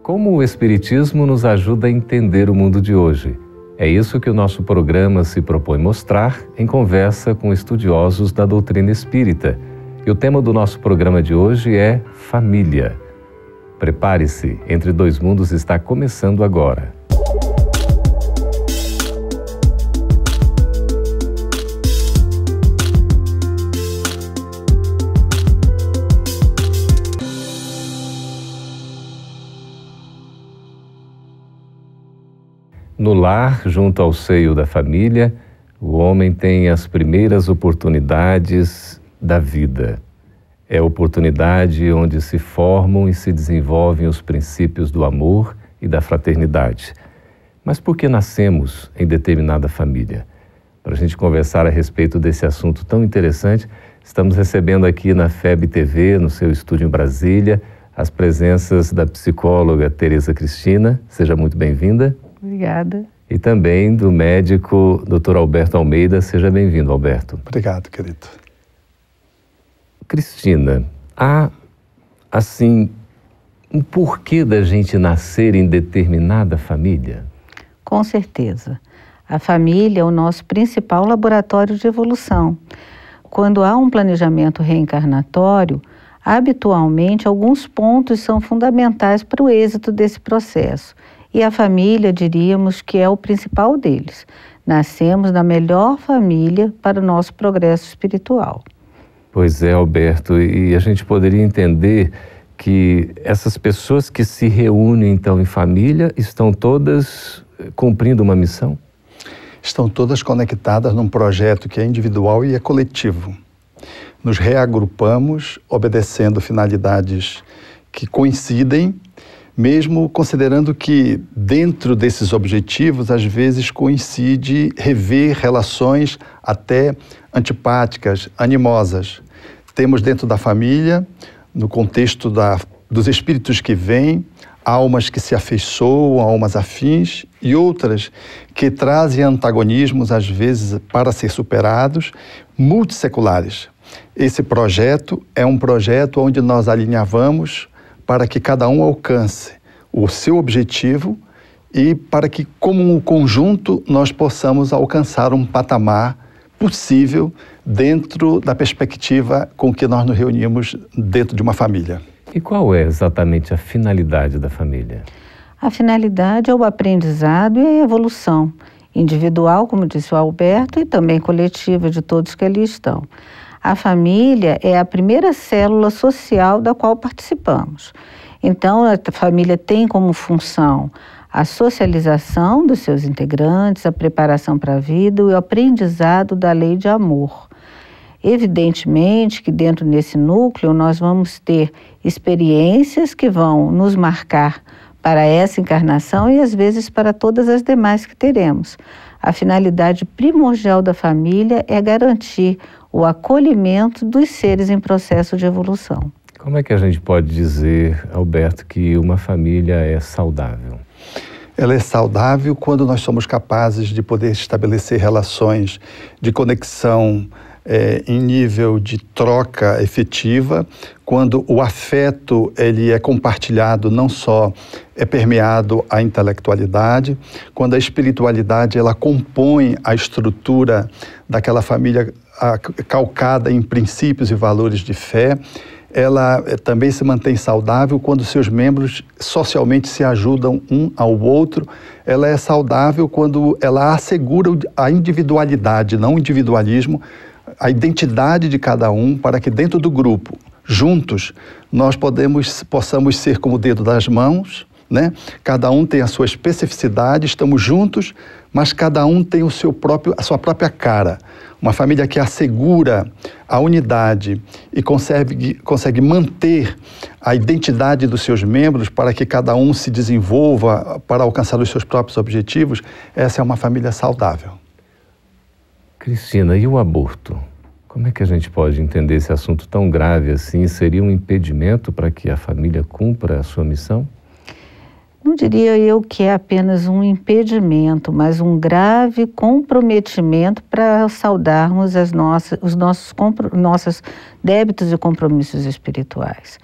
Como o Espiritismo nos ajuda a entender o mundo de hoje? É isso que o nosso programa se propõe mostrar em conversa com estudiosos da doutrina espírita. E o tema do nosso programa de hoje é família. Prepare-se, Entre Dois Mundos está começando agora. No lar, junto ao seio da família, o homem tem as primeiras oportunidades da vida. É a oportunidade onde se formam e se desenvolvem os princípios do amor e da fraternidade. Mas por que nascemos em determinada família? Para a gente conversar a respeito desse assunto tão interessante, estamos recebendo aqui na FEB TV, no seu estúdio em Brasília, as presenças da psicóloga Tereza Cristina. Seja muito bem-vinda. Obrigada. E também do médico Dr. Alberto Almeida. Seja bem-vindo, Alberto. Obrigado, querido. Cristina, há, assim, um porquê da gente nascer em determinada família? Com certeza. A família é o nosso principal laboratório de evolução. Quando há um planejamento reencarnatório, habitualmente alguns pontos são fundamentais para o êxito desse processo. E a família, diríamos que é o principal deles. Nascemos na melhor família para o nosso progresso espiritual. Pois é, Alberto, e a gente poderia entender que essas pessoas que se reúnem então em família estão todas cumprindo uma missão? Estão todas conectadas num projeto que é individual e é coletivo. Nos reagrupamos obedecendo finalidades que coincidem, mesmo considerando que dentro desses objetivos, às vezes coincide rever relações até antipáticas, animosas. Temos dentro da família, no contexto dos espíritos que vêm, almas que se afeiçoam, almas afins, e outras que trazem antagonismos, às vezes, para ser superados, multisseculares. Esse projeto é um projeto onde nós alinhavamos para que cada um alcance o seu objetivo e para que, como um conjunto, nós possamos alcançar um patamar possível dentro da perspectiva com que nós nos reunimos dentro de uma família. E qual é exatamente a finalidade da família? A finalidade é o aprendizado e a evolução, individual, como disse o Alberto, e também coletiva de todos que ali estão. A família é a primeira célula social da qual participamos. Então, a família tem como função a socialização dos seus integrantes, a preparação para a vida e o aprendizado da lei de amor. Evidentemente que dentro desse núcleo nós vamos ter experiências que vão nos marcar para essa encarnação e às vezes para todas as demais que teremos. A finalidade primordial da família é garantir o acolhimento dos seres em processo de evolução. Como é que a gente pode dizer, Alberto, que uma família é saudável? Ela é saudável quando nós somos capazes de poder estabelecer relações de conexão em nível de troca efetiva, quando o afeto ele é compartilhado, não só é permeado à intelectualidade, quando a espiritualidade ela compõe a estrutura daquela família calcada em princípios e valores de fé. Ela também se mantém saudável quando seus membros socialmente se ajudam um ao outro. Ela é saudável quando ela assegura a individualidade, não o individualismo, a identidade de cada um, para que dentro do grupo, juntos, nós possamos ser como o dedo das mãos, né? Cada um tem a sua especificidade, estamos juntos, mas cada um tem a sua própria cara. Uma família que assegura a unidade e consegue manter a identidade dos seus membros para que cada um se desenvolva para alcançar os seus próprios objetivos, essa é uma família saudável. Cristina, e o aborto? Como é que a gente pode entender esse assunto tão grave assim? Seria um impedimento para que a família cumpra a sua missão? Não diria eu que é apenas um impedimento, mas um grave comprometimento para saudarmos os nossos débitos e compromissos espirituais.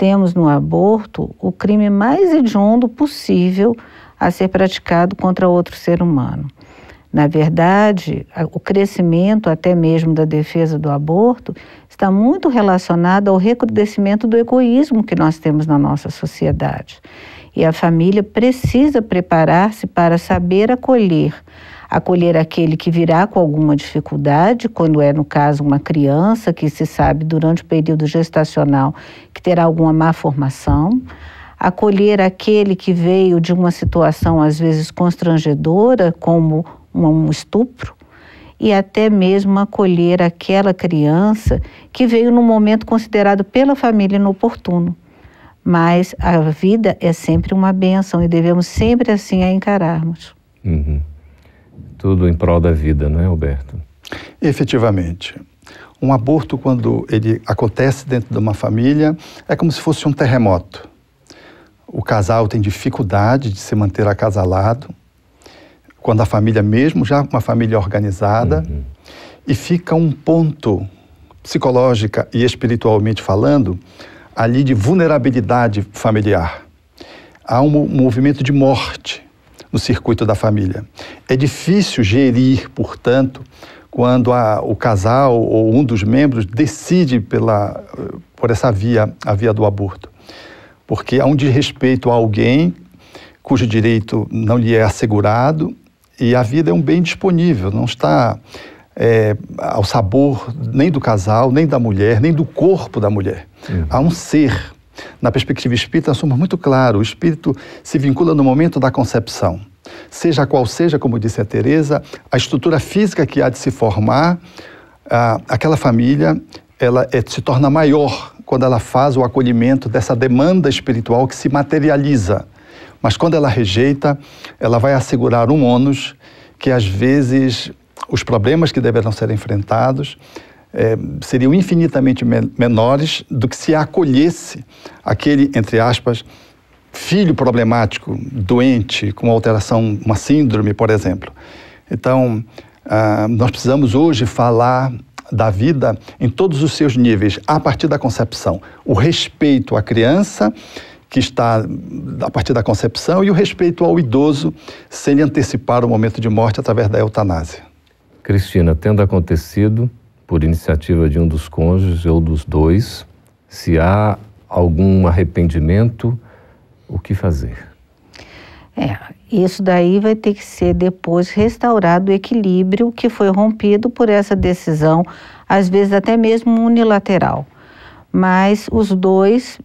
temos no aborto o crime mais hediondo possível a ser praticado contra outro ser humano. Na verdade, o crescimento até mesmo da defesa do aborto está muito relacionado ao recrudescimento do egoísmo que nós temos na nossa sociedade. E a família precisa preparar-se para saber acolher aquele que virá com alguma dificuldade, quando é, no caso, uma criança que se sabe durante o período gestacional que terá alguma má formação, acolher aquele que veio de uma situação às vezes constrangedora, como um estupro, e até mesmo acolher aquela criança que veio num momento considerado pela família inoportuno. Mas a vida é sempre uma bênção e devemos sempre assim a encararmos. Uhum. Tudo em prol da vida, não é, Alberto? Efetivamente. Um aborto, quando ele acontece dentro de uma família, é como se fosse um terremoto. O casal tem dificuldade de se manter acasalado, quando a família mesmo, já uma família organizada, e fica um ponto, psicológica e espiritualmente falando, ali de vulnerabilidade familiar. Há um movimento de morte no circuito da família. É difícil gerir, portanto, quando o casal ou um dos membros decide por essa via, a via do aborto. Porque há um desrespeito a alguém cujo direito não lhe é assegurado, e a vida é um bem disponível, não está ao sabor nem do casal, nem da mulher, nem do corpo da mulher. Há um ser. Na perspectiva espírita, nós somos muito claros, o espírito se vincula no momento da concepção. Seja qual seja, como disse a Teresa, a estrutura física que há de se formar, aquela família, ela se torna maior quando ela faz o acolhimento dessa demanda espiritual que se materializa. Mas quando ela rejeita, ela vai assegurar um ônus que às vezes os problemas que deverão ser enfrentados seriam infinitamente menores do que se acolhesse aquele, entre aspas, filho problemático, doente, com alteração, uma síndrome, por exemplo. Então, nós precisamos hoje falar da vida em todos os seus níveis, a partir da concepção. O respeito à criança, que está a partir da concepção, e o respeito ao idoso, sem lhe antecipar o momento de morte através da eutanásia. Cristina, tendo acontecido, por iniciativa de um dos cônjuges ou dos dois, se há algum arrependimento, o que fazer? Isso daí vai ter que ser depois restaurado o equilíbrio que foi rompido por essa decisão, às vezes até mesmo unilateral. Mas os dois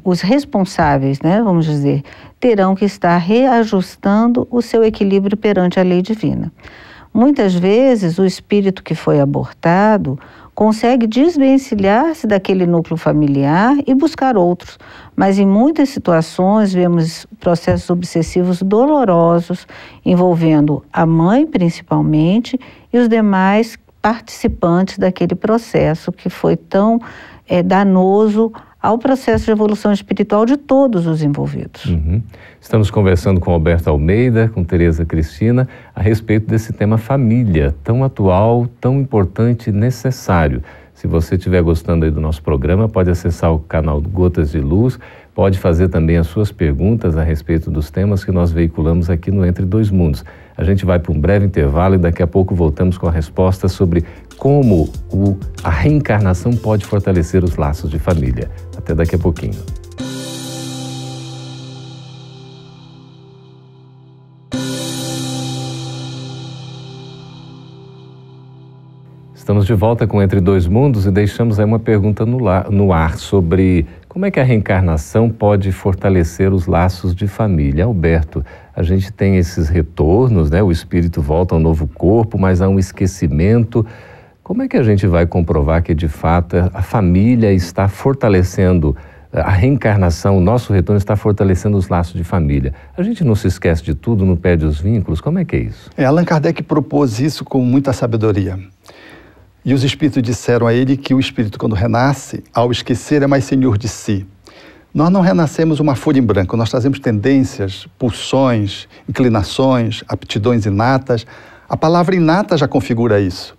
os responsáveis, vamos dizer, terão que estar reajustando o seu equilíbrio perante a lei divina. Muitas vezes o espírito que foi abortado consegue desvencilhar-se daquele núcleo familiar e buscar outros, mas em muitas situações vemos processos obsessivos dolorosos envolvendo a mãe principalmente e os demais participantes daquele processo que foi tão danoso ao processo de evolução espiritual de todos os envolvidos. Estamos conversando com Alberto Almeida, com Teresa Cristina, a respeito desse tema família, tão atual, tão importante e necessário. Se você estiver gostando aí do nosso programa, pode acessar o canal do Gotas de Luz, pode fazer também as suas perguntas a respeito dos temas que nós veiculamos aqui no Entre Dois Mundos. A gente vai para um breve intervalo e daqui a pouco voltamos com a resposta sobre como a reencarnação pode fortalecer os laços de família. Até daqui a pouquinho. Estamos de volta com Entre Dois Mundos e deixamos aí uma pergunta no ar sobre como é que a reencarnação pode fortalecer os laços de família. Alberto, a gente tem esses retornos, o espírito volta ao novo corpo, mas há um esquecimento. Como é que a gente vai comprovar que, de fato, a família está fortalecendo, a reencarnação, o nosso retorno está fortalecendo os laços de família? A gente não se esquece de tudo, não perde os vínculos? Como é que é isso? Allan Kardec propôs isso com muita sabedoria. E os espíritos disseram a ele que o espírito, quando renasce, ao esquecer, é mais senhor de si. Nós não renascemos uma folha em branco, nós trazemos tendências, pulsões, inclinações, aptidões inatas. A palavra inata já configura isso.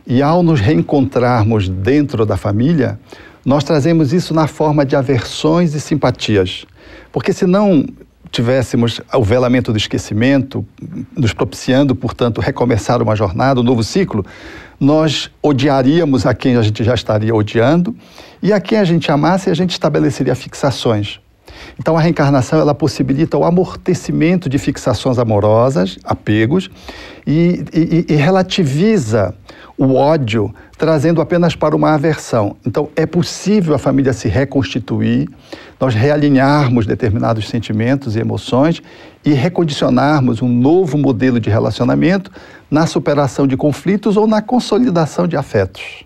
E ao nos reencontrarmos dentro da família, nós trazemos isso na forma de aversões e simpatias. Porque se não tivéssemos o velamento do esquecimento, nos propiciando, portanto, recomeçar uma jornada, um novo ciclo, nós odiaríamos a quem a gente já estaria odiando, e a quem a gente amasse, a gente estabeleceria fixações. Então, a reencarnação, ela possibilita o amortecimento de fixações amorosas, apegos, e relativiza o ódio, trazendo apenas para uma aversão. Então, é possível a família se reconstituir, nós realinharmos determinados sentimentos e emoções e recondicionarmos um novo modelo de relacionamento na superação de conflitos ou na consolidação de afetos.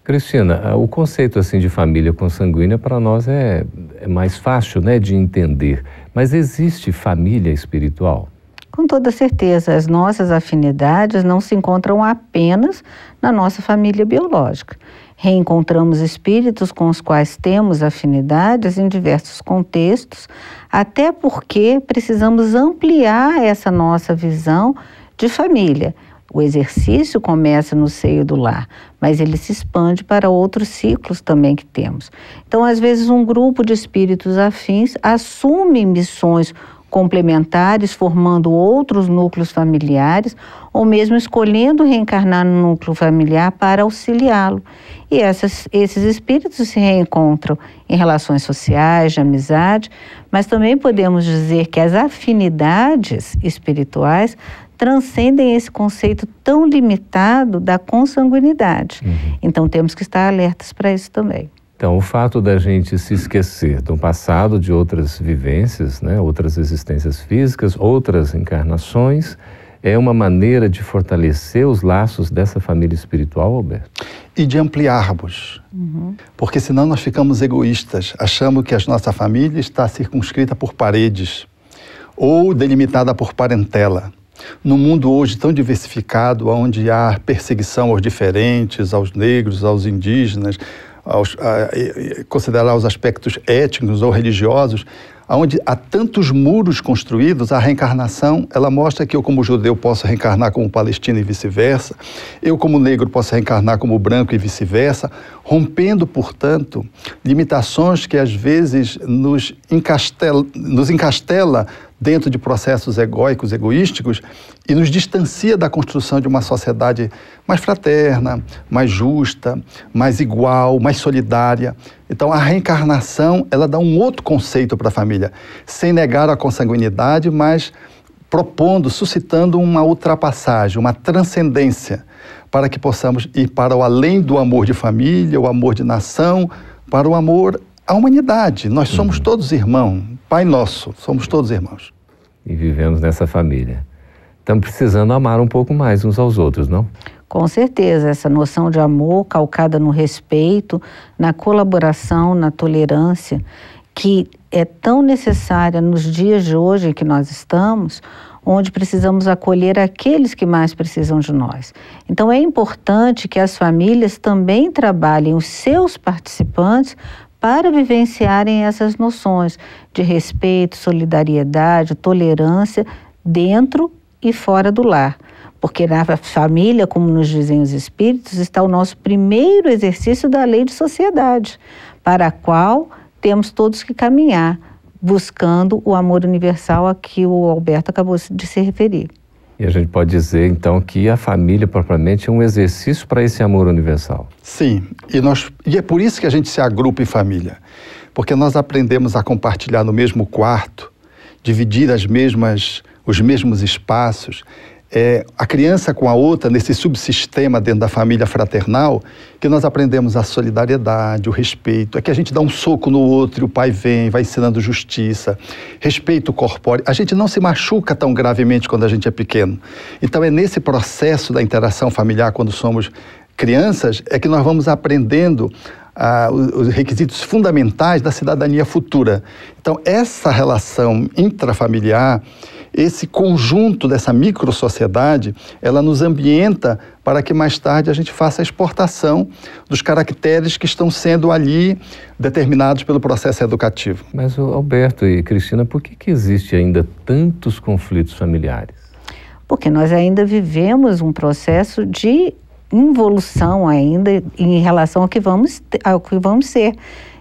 Cristina, o conceito assim de família consanguínea para nós é mais fácil, né, de entender, mas existe família espiritual? Com toda certeza, as nossas afinidades não se encontram apenas na nossa família biológica. Reencontramos espíritos com os quais temos afinidades em diversos contextos, até porque precisamos ampliar essa nossa visão de família. O exercício começa no seio do lar, mas ele se expande para outros ciclos também que temos. Então, às vezes, um grupo de espíritos afins assume missões complementares, formando outros núcleos familiares, ou mesmo escolhendo reencarnar no núcleo familiar para auxiliá-lo. E esses espíritos se reencontram em relações sociais, de amizade, mas também podemos dizer que as afinidades espirituais transcendem esse conceito tão limitado da consanguinidade. Então, temos que estar alertas para isso também. Então, o fato da gente se esquecer do passado, de outras vivências, né, outras existências físicas, outras encarnações, é uma maneira de fortalecer os laços dessa família espiritual, Alberto? E de ampliarmos. Porque senão nós ficamos egoístas, achamos que a nossa família está circunscrita por paredes ou delimitada por parentela. No mundo hoje tão diversificado, onde há perseguição aos diferentes, aos negros, aos indígenas, considerar os aspectos étnicos ou religiosos, onde há tantos muros construídos, a reencarnação, ela mostra que eu como judeu posso reencarnar como palestino e vice-versa, eu como negro posso reencarnar como branco e vice-versa, rompendo, portanto, limitações que às vezes nos encastela dentro de processos egóicos, egoísticos, e nos distancia da construção de uma sociedade mais fraterna, mais justa, mais igual, mais solidária. Então, a reencarnação, ela dá um outro conceito para a família, sem negar a consanguinidade, mas propondo, suscitando uma ultrapassagem, uma transcendência, para que possamos ir para o além do amor de família, o amor de nação, para o amor à humanidade. Nós somos todos irmãos, Pai Nosso, somos todos irmãos. E vivemos nessa família. Estamos precisando amar um pouco mais uns aos outros, não? Com certeza, essa noção de amor calcada no respeito, na colaboração, na tolerância, que é tão necessária nos dias de hoje em que nós estamos, onde precisamos acolher aqueles que mais precisam de nós. Então, é importante que as famílias também trabalhem os seus participantes para vivenciarem essas noções de respeito, solidariedade, tolerância dentro e fora do lar. Porque na família, como nos dizem os espíritos, está o nosso primeiro exercício da lei de sociedade, para a qual temos todos que caminhar, buscando o amor universal a que o Alberto acabou de se referir. E a gente pode dizer, então, que a família, propriamente, é um exercício para esse amor universal. Sim, e é por isso que a gente se agrupa em família. Porque nós aprendemos a compartilhar no mesmo quarto, dividir os mesmos espaços. A criança com a outra, nesse subsistema dentro da família fraternal, que nós aprendemos a solidariedade, o respeito. É que a gente dá um soco no outro e o pai vem, vai ensinando justiça, respeito corpóreo. A gente não se machuca tão gravemente quando a gente é pequeno. Então é nesse processo da interação familiar, quando somos crianças, é que nós vamos aprendendo os requisitos fundamentais da cidadania futura. Então essa relação intrafamiliar, esse conjunto dessa microsociedade, ela nos ambienta para que mais tarde a gente faça a exportação dos caracteres que estão sendo ali determinados pelo processo educativo. Mas, Alberto e Cristina, por que existe ainda tantos conflitos familiares? Porque nós ainda vivemos um processo de involução ainda em relação ao que vamos ser.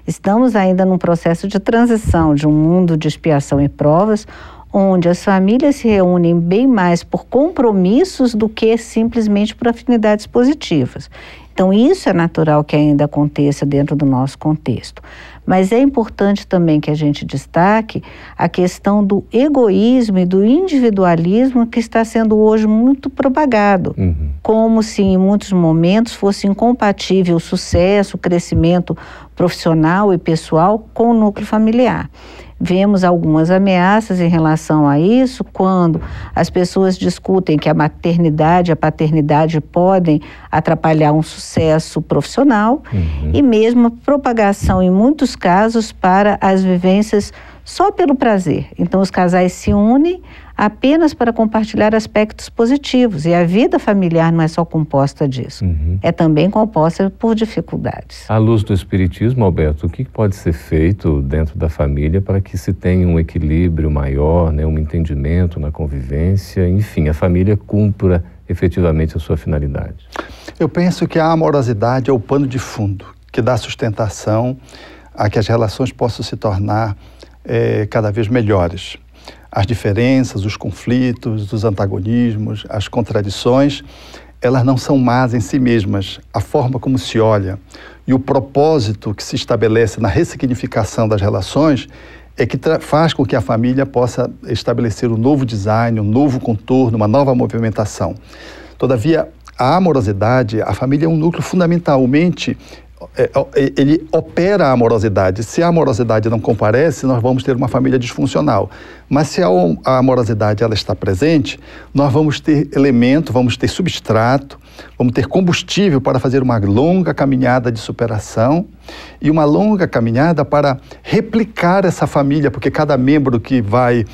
Estamos ainda num processo de transição de um mundo de expiação e provas, onde as famílias se reúnem bem mais por compromissos do que simplesmente por afinidades positivas. Então, isso é natural que ainda aconteça dentro do nosso contexto. Mas é importante também que a gente destaque a questão do egoísmo e do individualismo que está sendo hoje muito propagado. Como se em muitos momentos fosse incompatível o sucesso, o crescimento profissional e pessoal com o núcleo familiar. Vemos algumas ameaças em relação a isso quando as pessoas discutem que a maternidade e a paternidade podem atrapalhar um sucesso profissional e mesmo a propagação, em muitos casos, para as vivências só pelo prazer. Então, os casais se unem apenas para compartilhar aspectos positivos. E a vida familiar não é só composta disso. É também composta por dificuldades. À luz do Espiritismo, Alberto, o que pode ser feito dentro da família para que se tenha um equilíbrio maior, né, um entendimento na convivência, enfim, a família cumpra efetivamente a sua finalidade? Eu penso que a amorosidade é o pano de fundo que dá sustentação a que as relações possam se tornar cada vez melhores. As diferenças, os conflitos, os antagonismos, as contradições, elas não são más em si mesmas. A forma como se olha e o propósito que se estabelece na ressignificação das relações é que faz com que a família possa estabelecer um novo design, um novo contorno, uma nova movimentação. Todavia, a amorosidade, a família é um núcleo fundamentalmente, ele opera a amorosidade. Se a amorosidade não comparece, nós vamos ter uma família disfuncional. Mas se a amorosidade ela está presente, nós vamos ter elemento, vamos ter substrato, vamos ter combustível para fazer uma longa caminhada de superação e uma longa caminhada para replicar essa família, porque cada membro que vai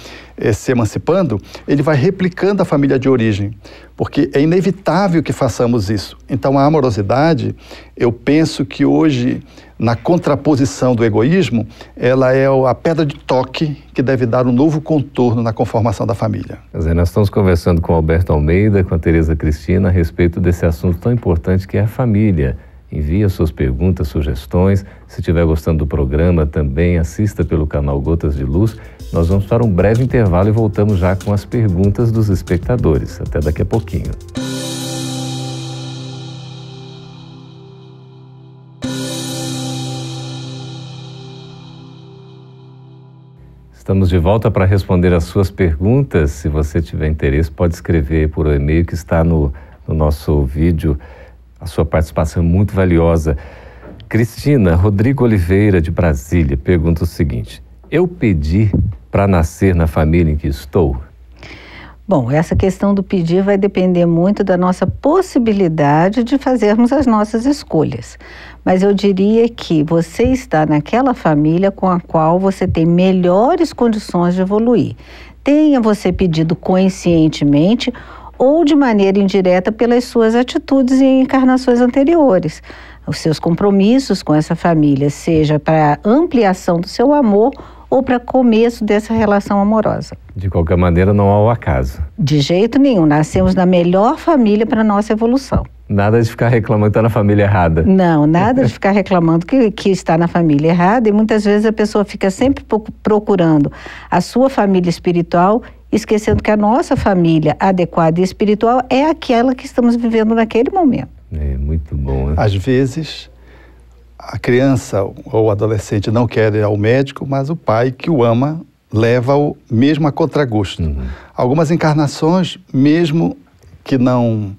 se emancipando, ele vai replicando a família de origem, porque é inevitável que façamos isso. Então, a amorosidade, eu penso que hoje, na contraposição do egoísmo, ela é a pedra de toque que deve dar um novo contorno na conformação da família. Nós estamos conversando com o Alberto Almeida, com a Tereza Cristina, a respeito desse assunto tão importante que é a família. Envie suas perguntas, sugestões. Se estiver gostando do programa, também assista pelo canal Gotas de Luz. Nós vamos para um breve intervalo e voltamos já com as perguntas dos espectadores. Até daqui a pouquinho. Estamos de volta para responder as suas perguntas. Se você tiver interesse, pode escrever por e-mail que está no nosso vídeo. A sua participação é muito valiosa. Cristina Rodrigo Oliveira, de Brasília, pergunta o seguinte: eu pedi para nascer na família em que estou? Bom, essa questão do pedir vai depender muito da nossa possibilidade de fazermos as nossas escolhas. Mas eu diria que você está naquela família com a qual você tem melhores condições de evoluir. Tenha você pedido conscientemente ou de maneira indireta pelas suas atitudes em encarnações anteriores. Os seus compromissos com essa família, seja para ampliação do seu amor ou para começo dessa relação amorosa. De qualquer maneira, não há o acaso. De jeito nenhum. Nascemos na melhor família para a nossa evolução. Nada de ficar reclamando que está na família errada. Não, nada de ficar reclamando que está na família errada. E muitas vezes a pessoa fica sempre procurando a sua família espiritual, esquecendo que a nossa família adequada e espiritual é aquela que estamos vivendo naquele momento. É muito bom, né? Às vezes, a criança ou o adolescente não quer ir ao médico, mas o pai que o ama leva-o mesmo a contragosto. Algumas encarnações, mesmo que não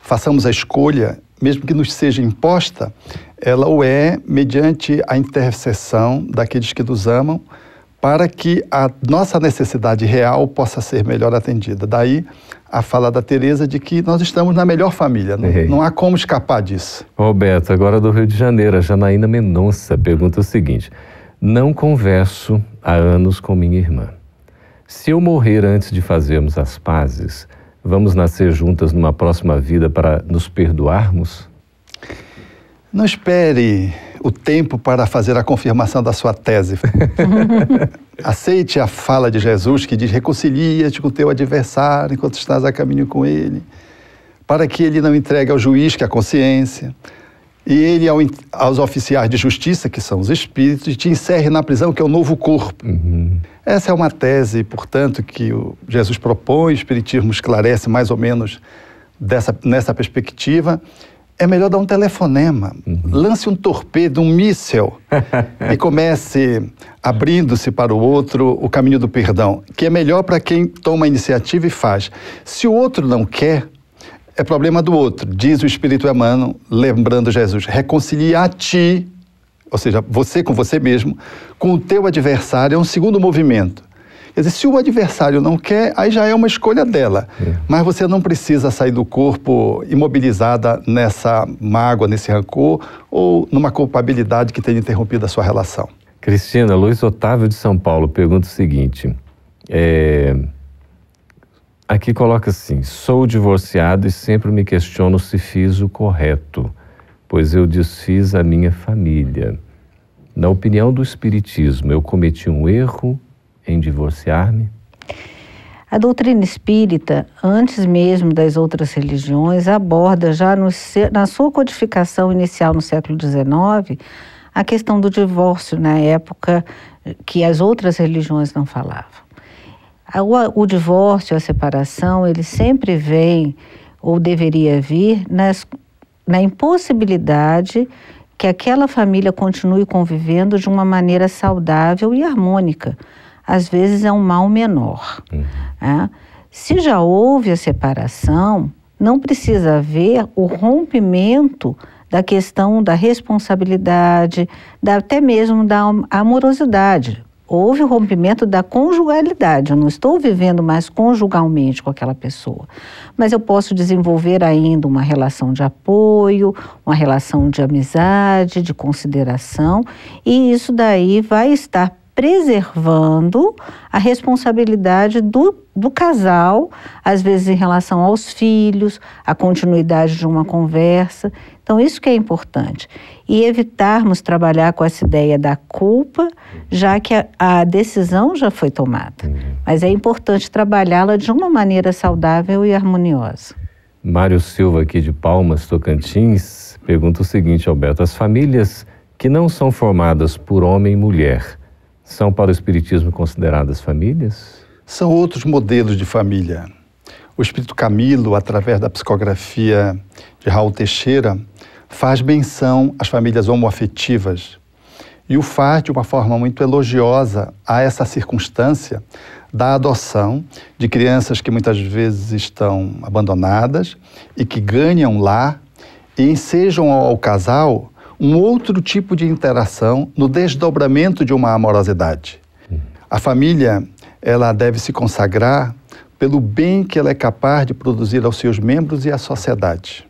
façamos a escolha, mesmo que nos seja imposta, ela o é mediante a intercessão daqueles que nos amam, para que a nossa necessidade real possa ser melhor atendida. Daí a fala da Tereza de que nós estamos na melhor família, não há como escapar disso. Roberto, agora do Rio de Janeiro, a Janaína Mendonça pergunta o seguinte: não converso há anos com minha irmã. Se eu morrer antes de fazermos as pazes, vamos nascer juntas numa próxima vida para nos perdoarmos? Não espere o tempo para fazer a confirmação da sua tese. Aceite a fala de Jesus que diz: reconcilia-te com o teu adversário enquanto estás a caminho com ele. para que ele não entregue ao juiz, que é a consciência, e ele aos oficiais de justiça, que são os espíritos, e te encerre na prisão, que é o novo corpo. Essa é uma tese, portanto, que Jesus propõe, o Espiritismo esclarece mais ou menos nessa perspectiva. É melhor dar um telefonema, lance um torpedo, um míssil, e comece abrindo-se para o outro o caminho do perdão, que é melhor para quem toma a iniciativa e faz. Se o outro não quer, é problema do outro. Diz o Espírito Emmanuel, lembrando Jesus, reconcilia a ti, ou seja, você com você mesmo, com o teu adversário, é um segundo movimento. Quer dizer, se o adversário não quer, aí já é uma escolha dela. Mas você não precisa sair do corpo imobilizada nessa mágoa, nesse rancor, ou numa culpabilidade que tenha interrompido a sua relação. Cristina, Luiz Otávio de São Paulo pergunta o seguinte, aqui coloca assim, sou divorciado e sempre me questiono se fiz o correto, pois eu desfiz a minha família. Na opinião do Espiritismo, eu cometi um erro em divorciar-me? A doutrina espírita, antes mesmo das outras religiões, aborda já na sua codificação inicial no século XIX a questão do divórcio, na época que as outras religiões não falavam. O divórcio, a separação, ele sempre vem, ou deveria vir, na impossibilidade que aquela família continue convivendo de uma maneira saudável e harmônica. Às vezes é um mal menor. Se já houve a separação, não precisa haver o rompimento da questão da responsabilidade, até mesmo da amorosidade. Houve o rompimento da conjugalidade, eu não estou vivendo mais conjugalmente com aquela pessoa, mas eu posso desenvolver ainda uma relação de apoio, uma relação de amizade, de consideração, e isso daí vai estar preservando a responsabilidade do casal, às vezes em relação aos filhos, a continuidade de uma conversa. Então, isso que é importante. E evitarmos trabalhar com essa ideia da culpa, já que a decisão já foi tomada. Mas é importante trabalhá-la de uma maneira saudável e harmoniosa. Mário Silva, aqui de Palmas, Tocantins, pergunta o seguinte, Alberto, as famílias que não são formadas por homem e mulher, são para o Espiritismo consideradas famílias? São outros modelos de família. O Espírito Camilo, através da psicografia de Raul Teixeira, faz menção às famílias homoafetivas e o faz de uma forma muito elogiosa a essa circunstância da adoção de crianças que muitas vezes estão abandonadas e que ganham lá e ensejam ao casal um outro tipo de interação no desdobramento de uma amorosidade. A família, ela deve se consagrar pelo bem que ela é capaz de produzir aos seus membros e à sociedade.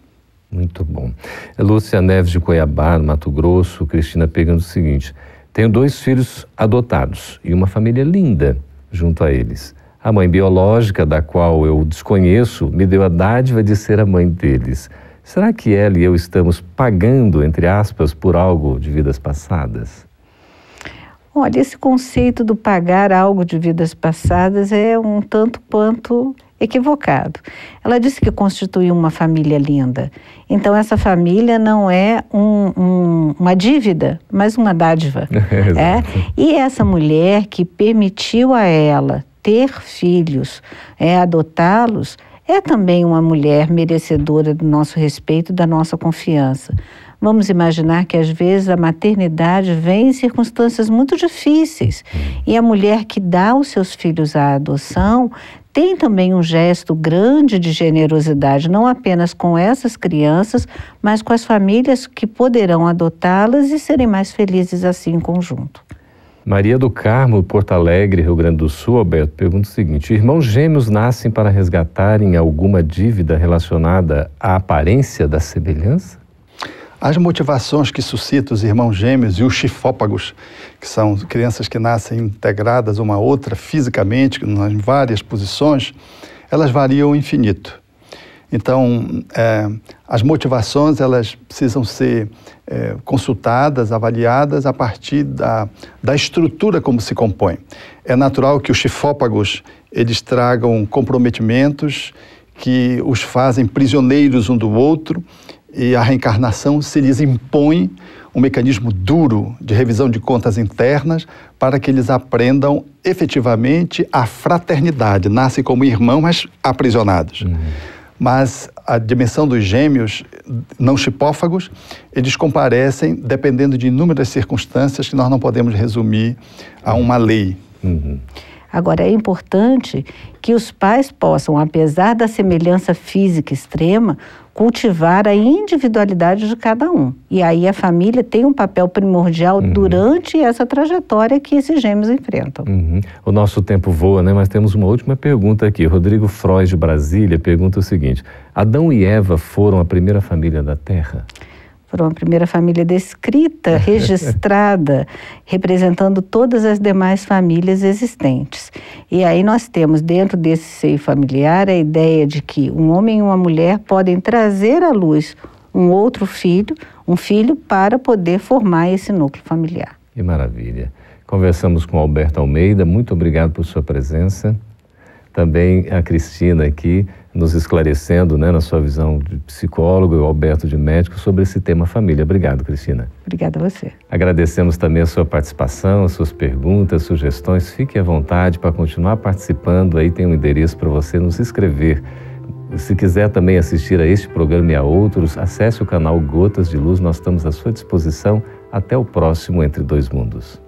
Muito bom. Lúcia Neves de Cuiabá, no Mato Grosso, Cristina pergunta o seguinte, tenho 2 filhos adotados e uma família linda junto a eles. A mãe biológica, da qual eu desconheço, me deu a dádiva de ser a mãe deles. Será que ela e eu estamos pagando, entre aspas, por algo de vidas passadas? Olha, esse conceito do pagar algo de vidas passadas é um tanto quanto equivocado. Ela disse que constituiu uma família linda. Então, essa família não é uma dívida, mas uma dádiva. E essa mulher que permitiu a ela ter filhos, adotá-los, é também uma mulher merecedora do nosso respeito e da nossa confiança. Vamos imaginar que às vezes a maternidade vem em circunstâncias muito difíceis e a mulher que dá os seus filhos à adoção tem também um gesto grande de generosidade, não apenas com essas crianças, mas com as famílias que poderão adotá-las e serem mais felizes assim em conjunto. Maria do Carmo, Porto Alegre, Rio Grande do Sul, Alberto, pergunta o seguinte, irmãos gêmeos nascem para resgatarem alguma dívida relacionada à aparência da semelhança? As motivações que suscitam os irmãos gêmeos e os chifópagos, que são crianças que nascem integradas uma à outra fisicamente, em várias posições, elas variam ao infinito. Então, as motivações, elas precisam ser consultadas, avaliadas a partir da estrutura como se compõe. É natural que os chifópagos, eles tragam comprometimentos que os fazem prisioneiros um do outro, e a reencarnação se lhes impõe um mecanismo duro de revisão de contas internas para que eles aprendam efetivamente a fraternidade. Nascem como irmãos, mas aprisionados. Mas a dimensão dos gêmeos não chipófagos, eles comparecem dependendo de inúmeras circunstâncias que nós não podemos resumir a uma lei. Agora, é importante que os pais possam, apesar da semelhança física extrema, cultivar a individualidade de cada um. E aí a família tem um papel primordial durante essa trajetória que esses gêmeos enfrentam. O nosso tempo voa, né? Mas temos uma última pergunta aqui. Rodrigo Frois, de Brasília, pergunta o seguinte: Adão e Eva foram a primeira família da Terra? Foram a primeira família descrita, registrada, representando todas as demais famílias existentes. E aí nós temos dentro desse seio familiar a ideia de que um homem e uma mulher podem trazer à luz um outro filho, um filho, para poder formar esse núcleo familiar. Que maravilha. Conversamos com Alberto Almeida, muito obrigado por sua presença. Também a Cristina aqui, nos esclarecendo, né, na sua visão de psicólogo, e o Alberto de médico, sobre esse tema família. Obrigado, Cristina. Obrigada a você. Agradecemos também a sua participação, as suas perguntas, sugestões. Fique à vontade para continuar participando. Aí tem um endereço para você nos escrever. Se quiser também assistir a este programa e a outros, acesse o canal Gotas de Luz. Nós estamos à sua disposição. Até o próximo Entre Dois Mundos.